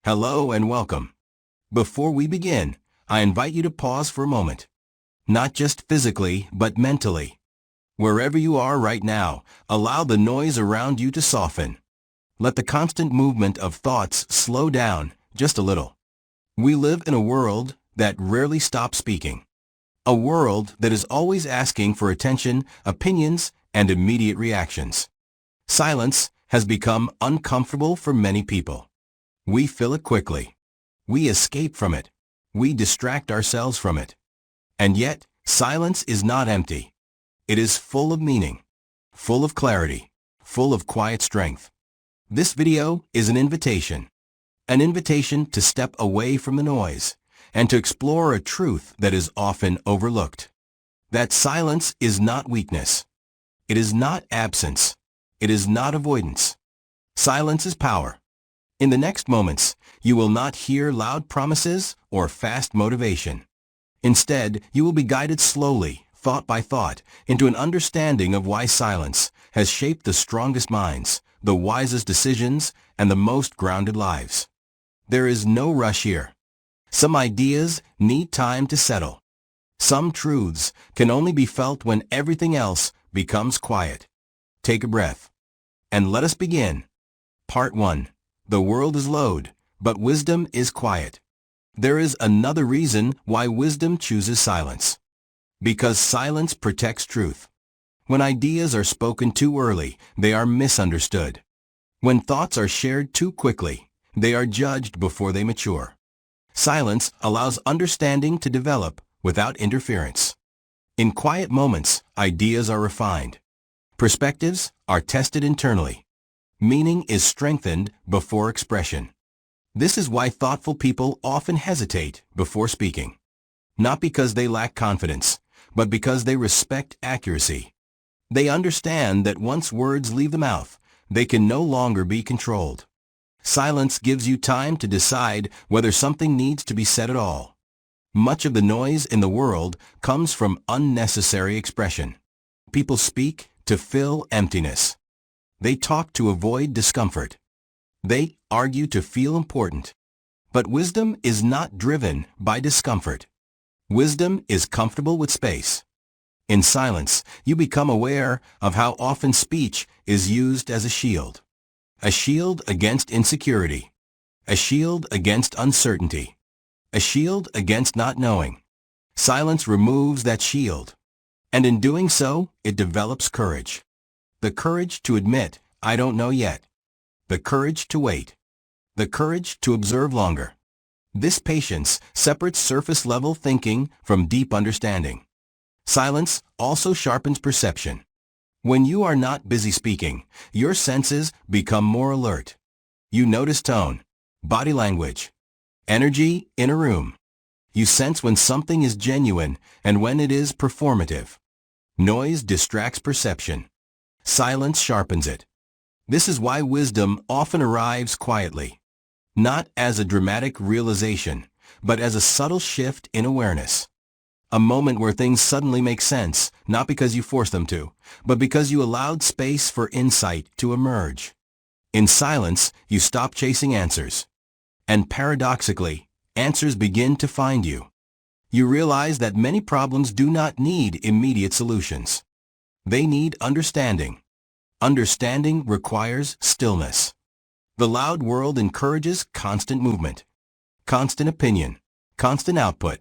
Hello and welcome. Before we begin, I invite you to pause for a moment. Not just physically, but mentally. Wherever you are right now, allow the noise around you to soften. Let the constant movement of thoughts slow down just a little. We live in a world that rarely stops speaking. A world that is always asking for attention, opinions, and immediate reactions. Silence has become uncomfortable for many people. We fill it quickly. We escape from it. We distract ourselves from it. And yet, silence is not empty. It is full of meaning, full of clarity, full of quiet strength. This video is an invitation to step away from the noise and to explore a truth that is often overlooked. That silence is not weakness. It is not absence. It is not avoidance. Silence is power. In the next moments, you will not hear loud promises or fast motivation. Instead, you will be guided slowly, thought by thought, into an understanding of why silence has shaped the strongest minds, the wisest decisions, and the most grounded lives. There is no rush here. Some ideas need time to settle. Some truths can only be felt when everything else becomes quiet. Take a breath. And let us begin. Part 1. The world is loud, but wisdom is quiet. There is another reason why wisdom chooses silence. Because silence protects truth. When ideas are spoken too early, they are misunderstood. When thoughts are shared too quickly, they are judged before they mature. Silence allows understanding to develop without interference. In quiet moments, ideas are refined. Perspectives are tested internally. Meaning is strengthened before expression. This is why thoughtful people often hesitate before speaking. Not because they lack confidence, but because they respect accuracy. They understand that once words leave the mouth, they can no longer be controlled. Silence gives you time to decide whether something needs to be said at all. Much of the noise in the world comes from unnecessary expression. People speak to fill emptiness. They talk to avoid discomfort. They argue to feel important. But wisdom is not driven by discomfort. Wisdom is comfortable with space. In silence, you become aware of how often speech is used as a shield. A shield against insecurity. A shield against uncertainty. A shield against not knowing. Silence removes that shield. And in doing so, it develops courage. The courage to admit, I don't know yet. The courage to wait. The courage to observe longer. This patience separates surface-level thinking from deep understanding. Silence also sharpens perception. When you are not busy speaking, your senses become more alert. You notice tone, body language, energy in a room. You sense when something is genuine and when it is performative. Noise distracts perception. Silence sharpens it. This is why wisdom often arrives quietly. Not as a dramatic realization, but as a subtle shift in awareness. A moment where things suddenly make sense, not because you forced them to, but because you allowed space for insight to emerge. In silence, you stop chasing answers. And paradoxically, answers begin to find you. You realize that many problems do not need immediate solutions. They need understanding. Understanding requires stillness. The loud world encourages constant movement, constant opinion, constant output.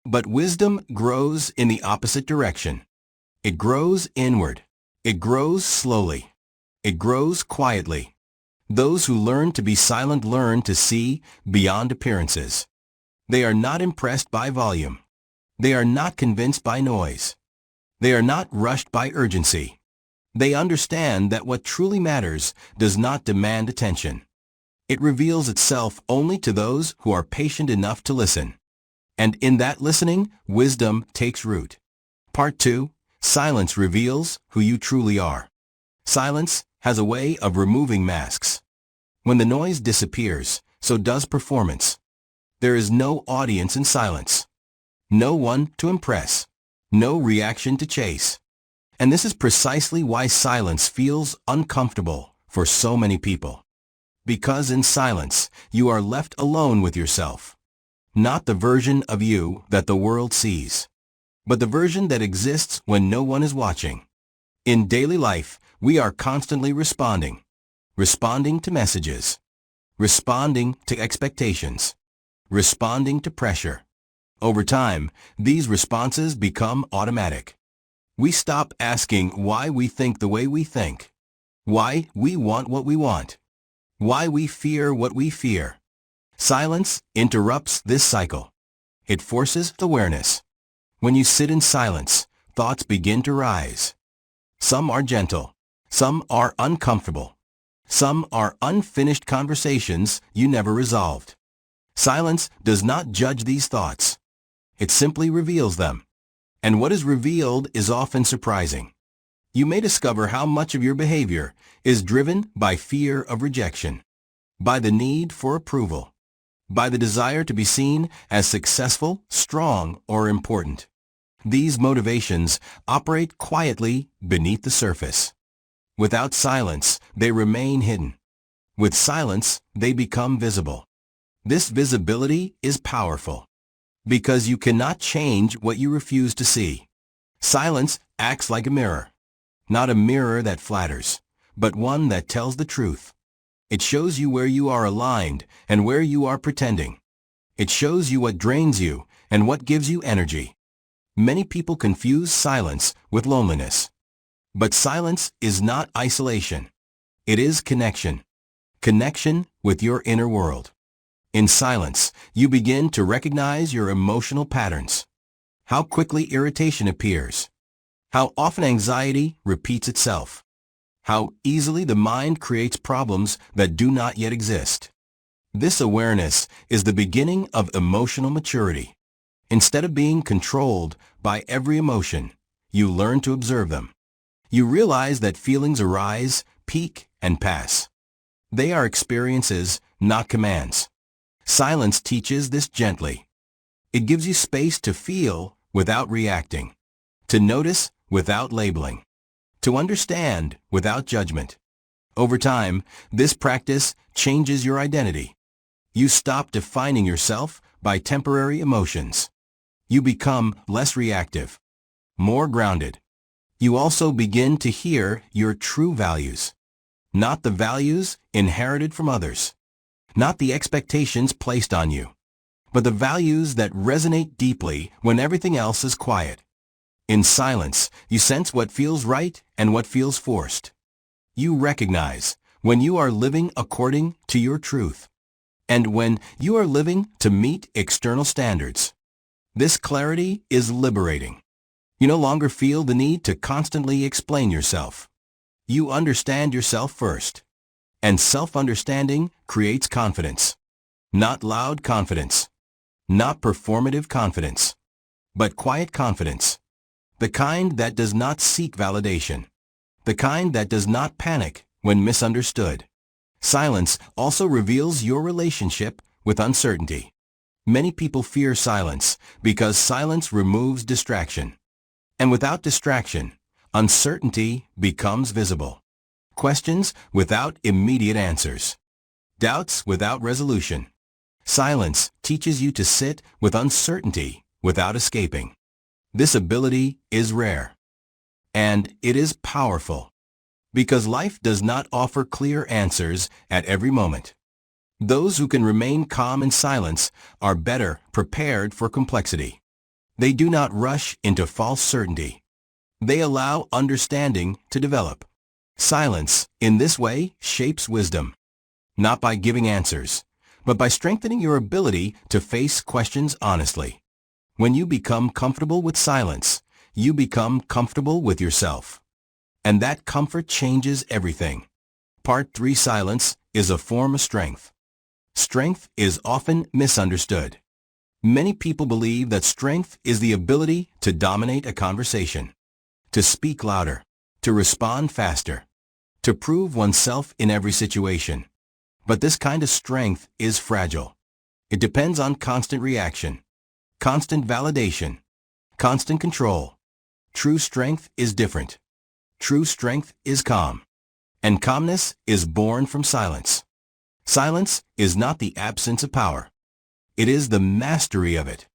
But wisdom grows in the opposite direction. It grows inward. It grows slowly. It grows quietly. Those who learn to be silent learn to see beyond appearances. They are not impressed by volume. They are not convinced by noise. They are not rushed by urgency. They understand that what truly matters does not demand attention. It reveals itself only to those who are patient enough to listen. And in that listening, wisdom takes root. Part 2. Silence reveals who you truly are. Silence has a way of removing masks. When the noise disappears, so does performance. There is no audience in silence. No one to impress. No reaction to chase. And this is precisely why silence feels uncomfortable for so many people. Because in silence, you are left alone with yourself. Not the version of you that the world sees, but the version that exists when no one is watching. In daily life, we are constantly responding. Responding to messages. Responding to expectations. Responding to pressure. Over time, these responses become automatic. We stop asking why we think the way we think. Why we want what we want. Why we fear what we fear. Silence interrupts this cycle. It forces awareness. When you sit in silence, thoughts begin to rise. Some are gentle. Some are uncomfortable. Some are unfinished conversations you never resolved. Silence does not judge these thoughts. It simply reveals them. And what is revealed is often surprising. You may discover how much of your behavior is driven by fear of rejection, by the need for approval, by the desire to be seen as successful, strong, or important. These motivations operate quietly beneath the surface. Without silence, they remain hidden. With silence, they become visible. This visibility is powerful, because you cannot change what you refuse to see. Silence acts like a mirror. Not a mirror that flatters, but one that tells the truth. It shows you where you are aligned and where you are pretending. It shows you what drains you and what gives you energy. Many people confuse silence with loneliness. But silence is not isolation. It is connection. Connection with your inner world. In silence, you begin to recognize your emotional patterns. How quickly irritation appears. How often anxiety repeats itself. How easily the mind creates problems that do not yet exist. This awareness is the beginning of emotional maturity. Instead of being controlled by every emotion, you learn to observe them. You realize that feelings arise, peak, and pass. They are experiences, not commands. Silence teaches this gently. It gives you space to feel without reacting, to notice without labeling, to understand without judgment. Over time, this practice changes your identity. You stop defining yourself by temporary emotions. You become less reactive, more grounded. You also begin to hear your true values, not the values inherited from others, not the expectations placed on you, but the values that resonate deeply when everything else is quiet. In silence, you sense what feels right and what feels forced. You recognize when you are living according to your truth, and when you are living to meet external standards. This clarity is liberating. You no longer feel the need to constantly explain yourself. You understand yourself first. And self-understanding creates confidence. Not loud confidence. Not performative confidence. But quiet confidence. The kind that does not seek validation. The kind that does not panic when misunderstood. Silence also reveals your relationship with uncertainty. Many people fear silence because silence removes distraction. And without distraction, uncertainty becomes visible. Questions without immediate answers. Doubts without resolution. Silence teaches you to sit with uncertainty without escaping. This ability is rare. And it is powerful. Because life does not offer clear answers at every moment. Those who can remain calm in silence are better prepared for complexity. They do not rush into false certainty. They allow understanding to develop. Silence, in this way, shapes wisdom. Not by giving answers, but by strengthening your ability to face questions honestly. When you become comfortable with silence, you become comfortable with yourself. And that comfort changes everything. Part 3: Silence is a form of strength. Strength is often misunderstood. Many people believe that strength is the ability to dominate a conversation, to speak louder, to respond faster, to prove oneself in every situation. But this kind of strength is fragile. It depends on constant reaction, constant validation, constant control. True strength is different. True strength is calm. And calmness is born from silence. Silence is not the absence of power. It is the mastery of it.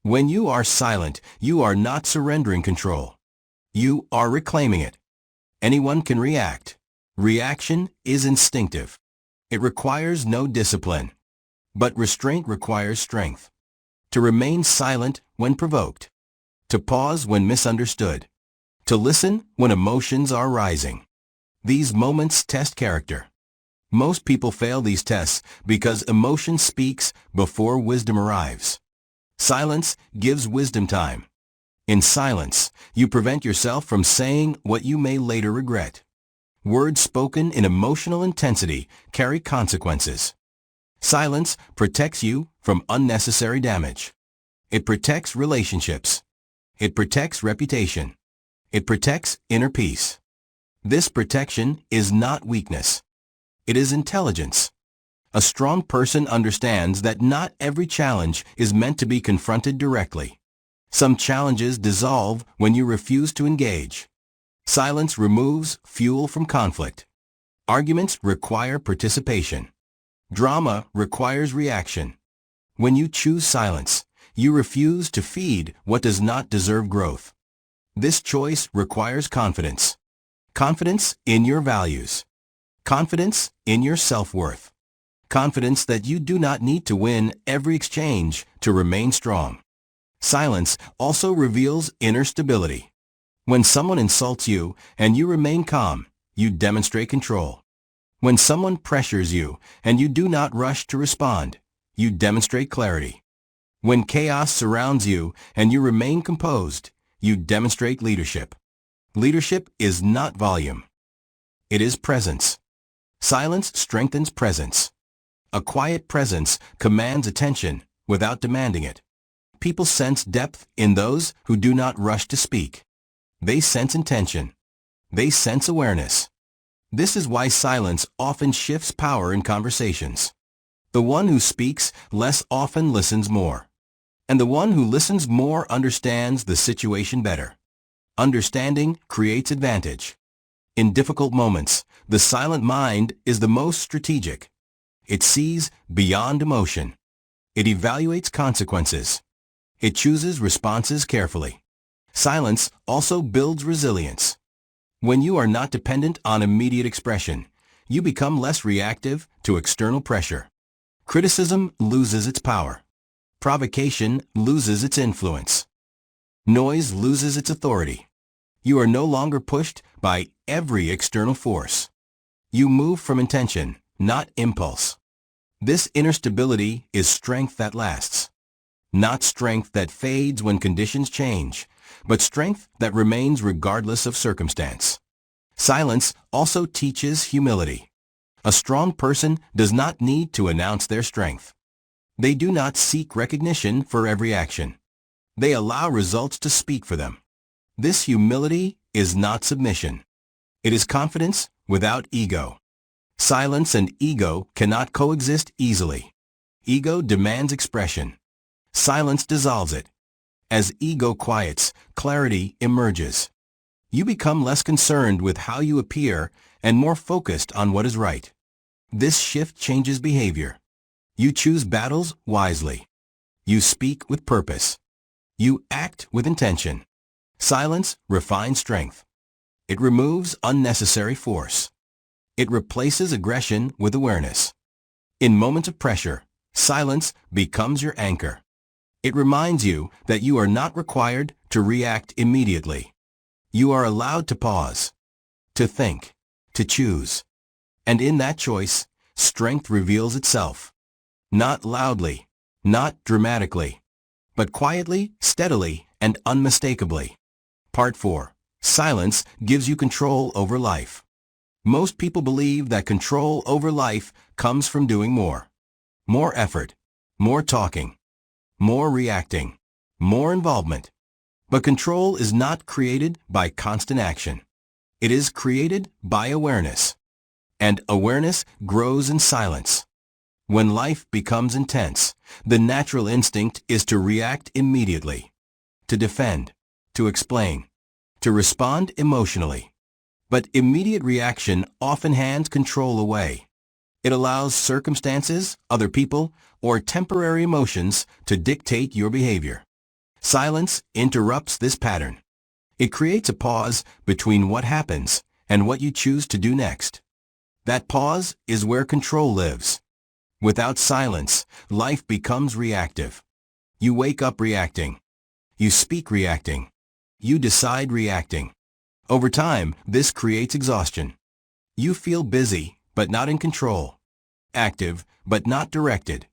When you are silent, you are not surrendering control. You are reclaiming it. Anyone can react. Reaction is instinctive. It requires no discipline. But restraint requires strength. To remain silent when provoked. To pause when misunderstood. To listen when emotions are rising. These moments test character. Most people fail these tests because emotion speaks before wisdom arrives. Silence gives wisdom time. In silence, you prevent yourself from saying what you may later regret. Words spoken in emotional intensity carry consequences. Silence protects you from unnecessary damage. It protects relationships. It protects reputation. It protects inner peace. This protection is not weakness. It is intelligence. A strong person understands that not every challenge is meant to be confronted directly. Some challenges dissolve when you refuse to engage. Silence removes fuel from conflict. Arguments require participation. Drama requires reaction. When you choose silence, you refuse to feed what does not deserve growth. This choice requires confidence. Confidence in your values. Confidence in your self-worth. Confidence that you do not need to win every exchange to remain strong. Silence also reveals inner stability. When someone insults you and you remain calm, you demonstrate control. When someone pressures you and you do not rush to respond, you demonstrate clarity. When chaos surrounds you and you remain composed, you demonstrate leadership. Leadership is not volume. It is presence. Silence strengthens presence. A quiet presence commands attention without demanding it. People sense depth in those who do not rush to speak. They sense intention. They sense awareness. This is why silence often shifts power in conversations. The one who speaks less often listens more. And the one who listens more understands the situation better. Understanding creates advantage. In difficult moments, the silent mind is the most strategic. It sees beyond emotion. It evaluates consequences. It chooses responses carefully. Silence also builds resilience. When you are not dependent on immediate expression, you become less reactive to external pressure. Criticism loses its power. Provocation loses its influence. Noise loses its authority. You are no longer pushed by every external force. You move from intention, not impulse. This inner stability is strength that lasts. Not strength that fades when conditions change, but strength that remains regardless of circumstance. Silence also teaches humility. A strong person does not need to announce their strength. They do not seek recognition for every action. They allow results to speak for them. This humility is not submission. It is confidence without ego. Silence and ego cannot coexist easily. Ego demands expression. Silence dissolves it. As ego quiets, clarity emerges. You become less concerned with how you appear and more focused on what is right. This shift changes behavior. You choose battles wisely. You speak with purpose. You act with intention. Silence refines strength. It removes unnecessary force. It replaces aggression with awareness. In moments of pressure, silence becomes your anchor. It reminds you that you are not required to react immediately. You are allowed to pause, to think, to choose. And in that choice, strength reveals itself. Not loudly, not dramatically, but quietly, steadily, and unmistakably. Part 4. Silence gives you control over life. Most people believe that control over life comes from doing more. More effort, more talking, more reacting, more involvement. But control is not created by constant action. It is created by awareness. And awareness grows in silence. When life becomes intense, the natural instinct is to react immediately, to defend, to explain, to respond emotionally. But immediate reaction often hands control away. It allows circumstances, other people, or temporary emotions to dictate your behavior. Silence interrupts this pattern. It creates a pause between what happens and what you choose to do next. That pause is where control lives. Without silence, life becomes reactive. You wake up reacting. You speak reacting. You decide reacting. Over time, this creates exhaustion. You feel busy, but not in control. Active, but not directed.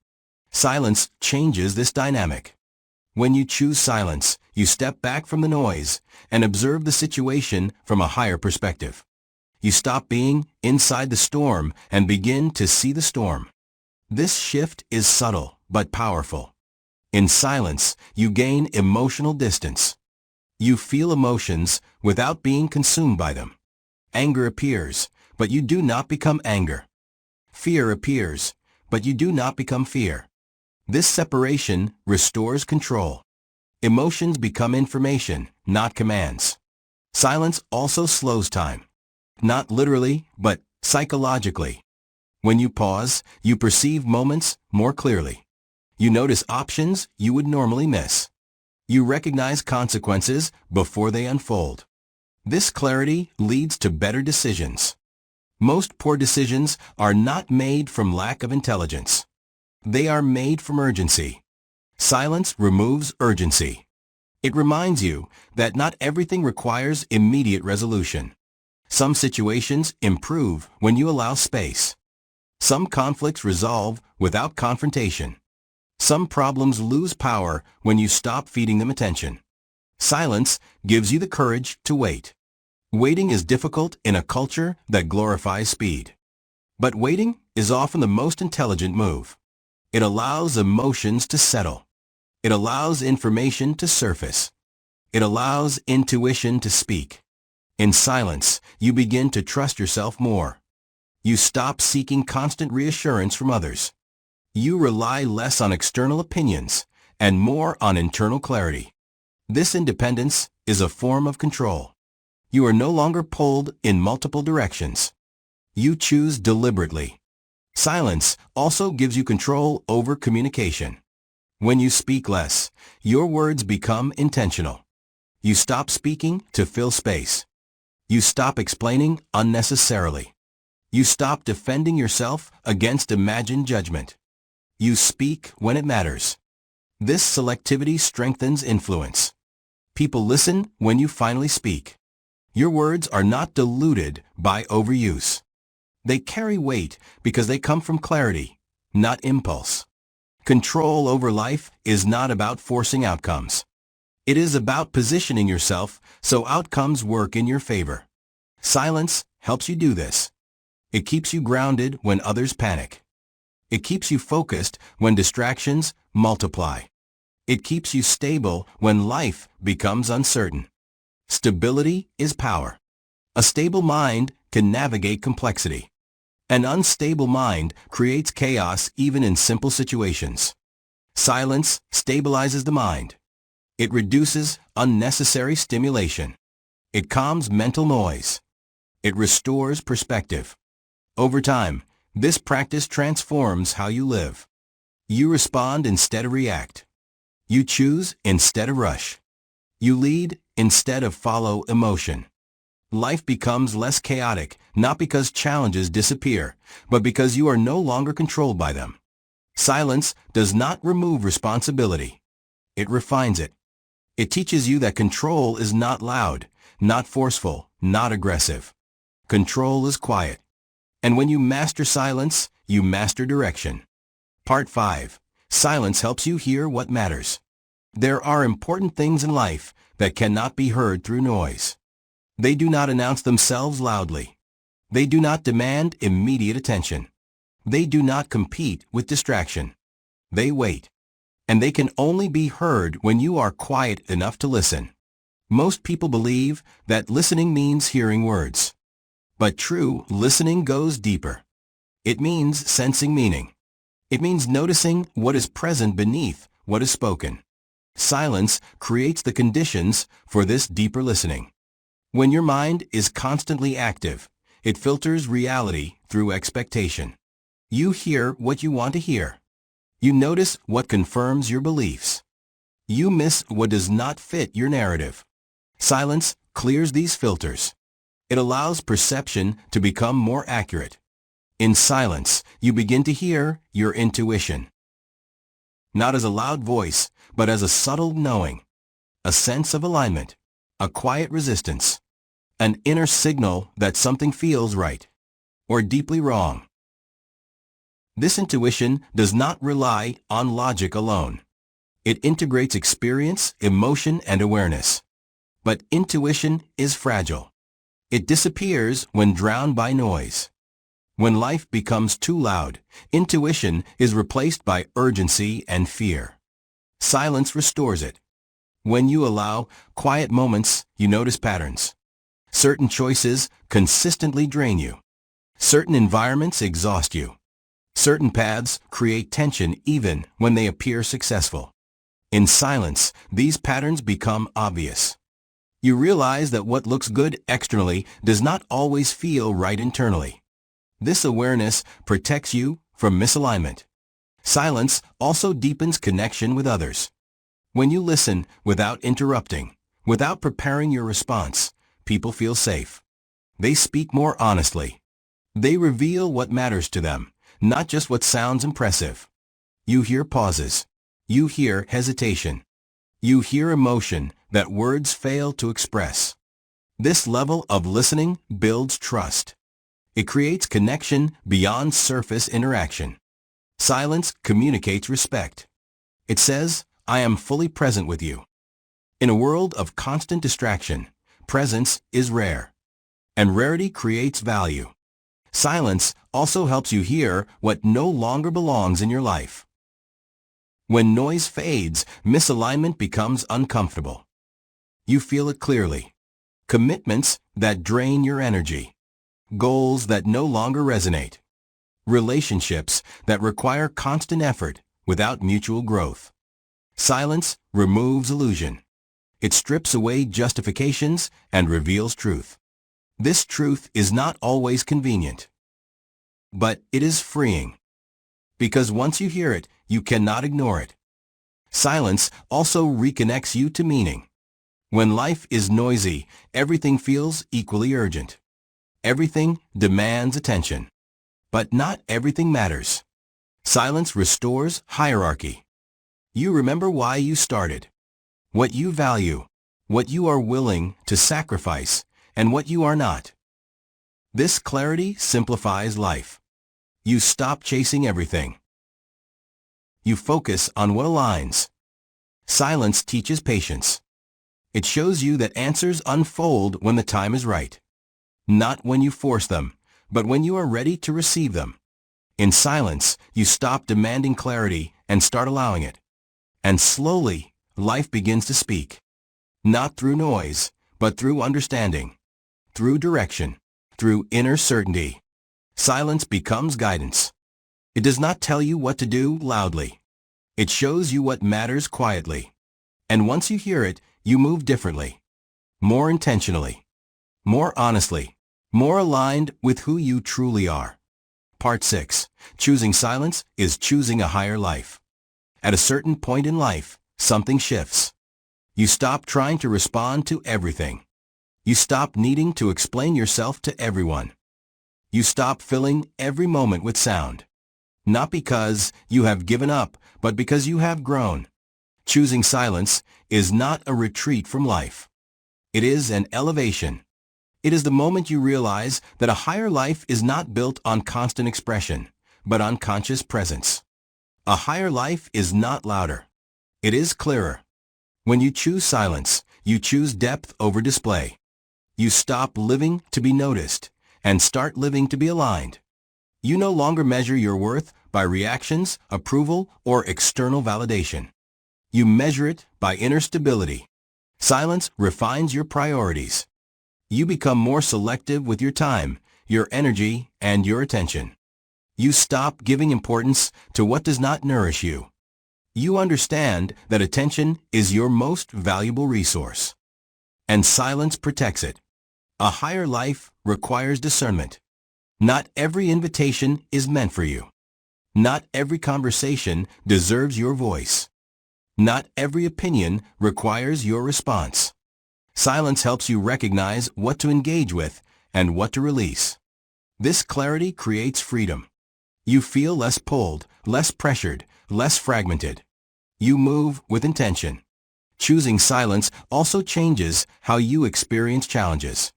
Silence changes this dynamic. When you choose silence, you step back from the noise and observe the situation from a higher perspective. You stop being inside the storm and begin to see the storm. This shift is subtle but powerful. In silence, you gain emotional distance. You feel emotions without being consumed by them. Anger appears, but you do not become anger. Fear appears, but you do not become fear. This separation restores control. Emotions become information, not commands. Silence also slows time. Not literally, but psychologically. When you pause, you perceive moments more clearly. You notice options you would normally miss. You recognize consequences before they unfold. This clarity leads to better decisions. Most poor decisions are not made from lack of intelligence. They are made from urgency. Silence removes urgency. It reminds you that not everything requires immediate resolution. Some situations improve when you allow space. Some conflicts resolve without confrontation. Some problems lose power when you stop feeding them attention. Silence gives you the courage to wait. Waiting is difficult in a culture that glorifies speed. But waiting is often the most intelligent move. It allows emotions to settle. It allows information to surface. It allows intuition to speak. In silence, you begin to trust yourself more. You stop seeking constant reassurance from others. You rely less on external opinions and more on internal clarity. This independence is a form of control. You are no longer pulled in multiple directions. You choose deliberately. Silence also gives you control over communication. When you speak less, your words become intentional. You stop speaking to fill space. You stop explaining unnecessarily. You stop defending yourself against imagined judgment. You speak when it matters. This selectivity strengthens influence. People listen when you finally speak. Your words are not diluted by overuse. They carry weight because they come from clarity, not impulse. Control over life is not about forcing outcomes. It is about positioning yourself so outcomes work in your favor. Silence helps you do this. It keeps you grounded when others panic. It keeps you focused when distractions multiply. It keeps you stable when life becomes uncertain. Stability is power. A stable mind can navigate complexity. An unstable mind creates chaos even in simple situations. Silence stabilizes the mind. It reduces unnecessary stimulation. It calms mental noise. It restores perspective. Over time, this practice transforms how you live. You respond instead of react. You choose instead of rush. You lead instead of follow emotion. Life becomes less chaotic, not because challenges disappear, but because you are no longer controlled by them. Silence does not remove responsibility. It refines it. It teaches you that control is not loud, not forceful, not aggressive. Control is quiet. And when you master silence, you master direction. Part 5. Silence helps you hear what matters. There are important things in life that cannot be heard through noise. They do not announce themselves loudly. They do not demand immediate attention. They do not compete with distraction. They wait. And they can only be heard when you are quiet enough to listen. Most people believe that listening means hearing words. But true listening goes deeper. It means sensing meaning. It means noticing what is present beneath what is spoken. Silence creates the conditions for this deeper listening. When your mind is constantly active, it filters reality through expectation. You hear what you want to hear. You notice what confirms your beliefs. You miss what does not fit your narrative. Silence clears these filters. It allows perception to become more accurate. In silence, you begin to hear your intuition. Not as a loud voice, but as a subtle knowing. A sense of alignment. A quiet resistance. An inner signal that something feels right or deeply wrong. This intuition does not rely on logic alone. It integrates experience, emotion, and awareness. But intuition is fragile. It disappears when drowned by noise. When life becomes too loud, intuition is replaced by urgency and fear. Silence restores it. When you allow quiet moments, you notice patterns. Certain choices consistently drain you. Certain environments exhaust you. Certain paths create tension even when they appear successful. In silence, these patterns become obvious. You realize that what looks good externally does not always feel right internally. This awareness protects you from misalignment. Silence also deepens connection with others. When you listen without interrupting, without preparing your response, people feel safe. They speak more honestly. They reveal what matters to them, not just what sounds impressive. You hear pauses. You hear hesitation. You hear emotion that words fail to express. This level of listening builds trust. It creates connection beyond surface interaction. Silence communicates respect. It says, I am fully present with you. In a world of constant distraction, presence is rare. And rarity creates value. Silence also helps you hear what no longer belongs in your life. When noise fades, misalignment becomes uncomfortable. You feel it clearly. Commitments that drain your energy. Goals that no longer resonate. Relationships that require constant effort without mutual growth. Silence removes illusion. It strips away justifications and reveals truth. This truth is not always convenient. But it is freeing. Because once you hear it, you cannot ignore it. Silence also reconnects you to meaning. When life is noisy, everything feels equally urgent. Everything demands attention. But not everything matters. Silence restores hierarchy. You remember why you started, what you value, what you are willing to sacrifice, and what you are not. This clarity simplifies life. You stop chasing everything. You focus on what aligns. Silence teaches patience. It shows you that answers unfold when the time is right. Not when you force them, but when you are ready to receive them. In silence, you stop demanding clarity and start allowing it. And slowly, life begins to speak. Not through noise, but through understanding. Through direction. Through inner certainty. Silence becomes guidance. It does not tell you what to do loudly. It shows you what matters quietly. And once you hear it, you move differently. More intentionally. More honestly. More aligned with who you truly are. Part 6. Choosing silence is choosing a higher life. At a certain point in life, something shifts. You stop trying to respond to everything. You stop needing to explain yourself to everyone. You stop filling every moment with sound. Not because you have given up, but because you have grown. Choosing silence is not a retreat from life. It is an elevation. It is the moment you realize that a higher life is not built on constant expression, but on conscious presence. A higher life is not louder. It is clearer. When you choose silence, you choose depth over display. You stop living to be noticed and start living to be aligned. You no longer measure your worth by reactions, approval, or external validation. You measure it by inner stability. Silence refines your priorities. You become more selective with your time, your energy, and your attention. You stop giving importance to what does not nourish you. You understand that attention is your most valuable resource. And silence protects it. A higher life requires discernment. Not every invitation is meant for you. Not every conversation deserves your voice. Not every opinion requires your response. Silence helps you recognize what to engage with and what to release. This clarity creates freedom. You feel less pulled, less pressured, less fragmented. You move with intention. Choosing silence also changes how you experience challenges.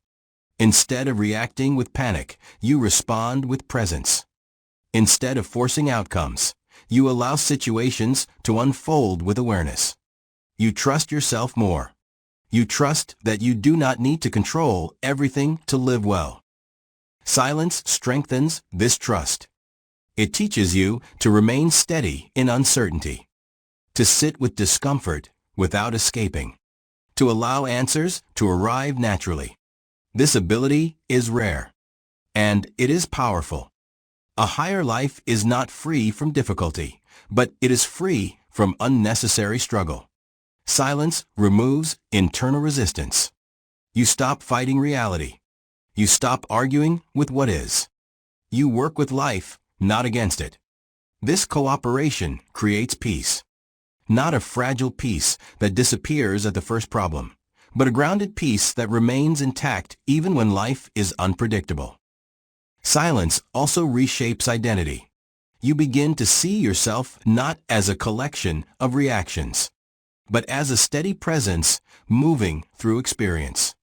Instead of reacting with panic, you respond with presence. Instead of forcing outcomes, you allow situations to unfold with awareness. You trust yourself more. You trust that you do not need to control everything to live well. Silence strengthens this trust. It teaches you to remain steady in uncertainty, to sit with discomfort without escaping, to allow answers to arrive naturally. This ability is rare, and it is powerful. A higher life is not free from difficulty, but it is free from unnecessary struggle. Silence removes internal resistance. You stop fighting reality. You stop arguing with what is. You work with life, not against it. This cooperation creates peace. Not a fragile peace that disappears at the first problem, but a grounded peace that remains intact even when life is unpredictable. Silence also reshapes identity. You begin to see yourself not as a collection of reactions, but as a steady presence moving through experience.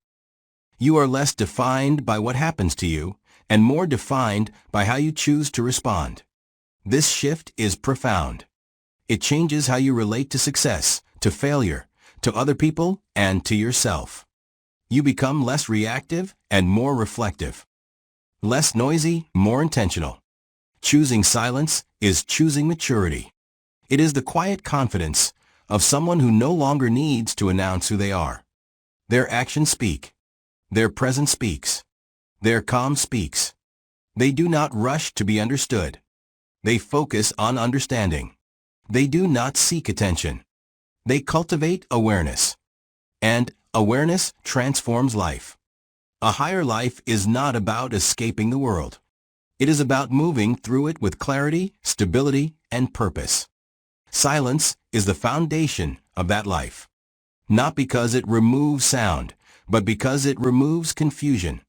You are less defined by what happens to you and more defined by how you choose to respond. This shift is profound. It changes how you relate to success, to failure, to other people, and to yourself. You become less reactive and more reflective. Less noisy, more intentional. Choosing silence is choosing maturity. It is the quiet confidence of someone who no longer needs to announce who they are. Their actions speak. Their presence speaks. Their calm speaks. They do not rush to be understood. They focus on understanding. They do not seek attention. They cultivate awareness. And awareness transforms life. A higher life is not about escaping the world. It is about moving through it with clarity, stability, and purpose. Silence is the foundation of that life. Not because it removes sound, but because it removes confusion.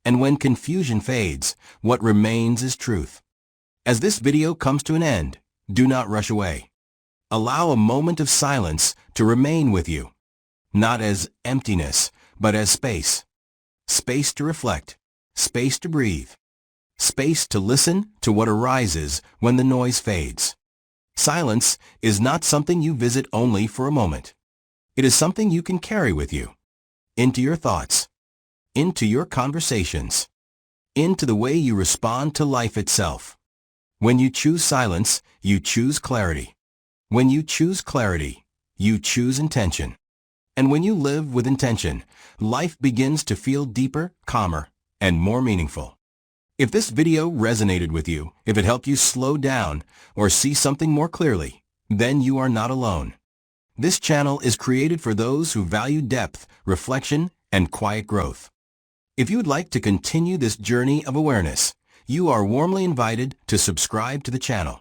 And when confusion fades, what remains is truth. As this video comes to an end, do not rush away. Allow a moment of silence to remain with you. Not as emptiness, but as space. Space to reflect. Space to breathe. Space to listen to what arises when the noise fades. Silence is not something you visit only for a moment. It is something you can carry with you. Into your thoughts. Into your conversations. Into the way you respond to life itself. When you choose silence, you choose clarity. When you choose clarity, you choose intention. And when you live with intention, life begins to feel deeper, calmer, and more meaningful. If this video resonated with you, if it helped you slow down or see something more clearly, then you are not alone. This channel is created for those who value depth, reflection, and quiet growth. If you would like to continue this journey of awareness, you are warmly invited to subscribe to the channel.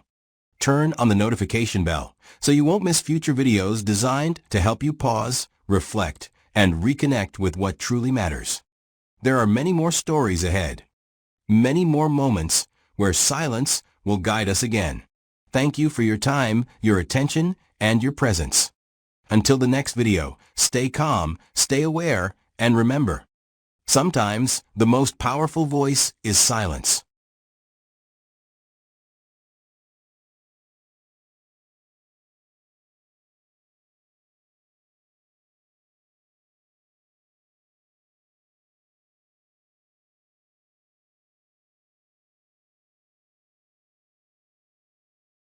Turn on the notification bell so you won't miss future videos designed to help you pause, reflect, and reconnect with what truly matters. There are many more stories ahead. Many more moments where silence will guide us again. Thank you for your time, your attention, and your presence. Until the next video, stay calm, stay aware, and remember, sometimes the most powerful voice is silence.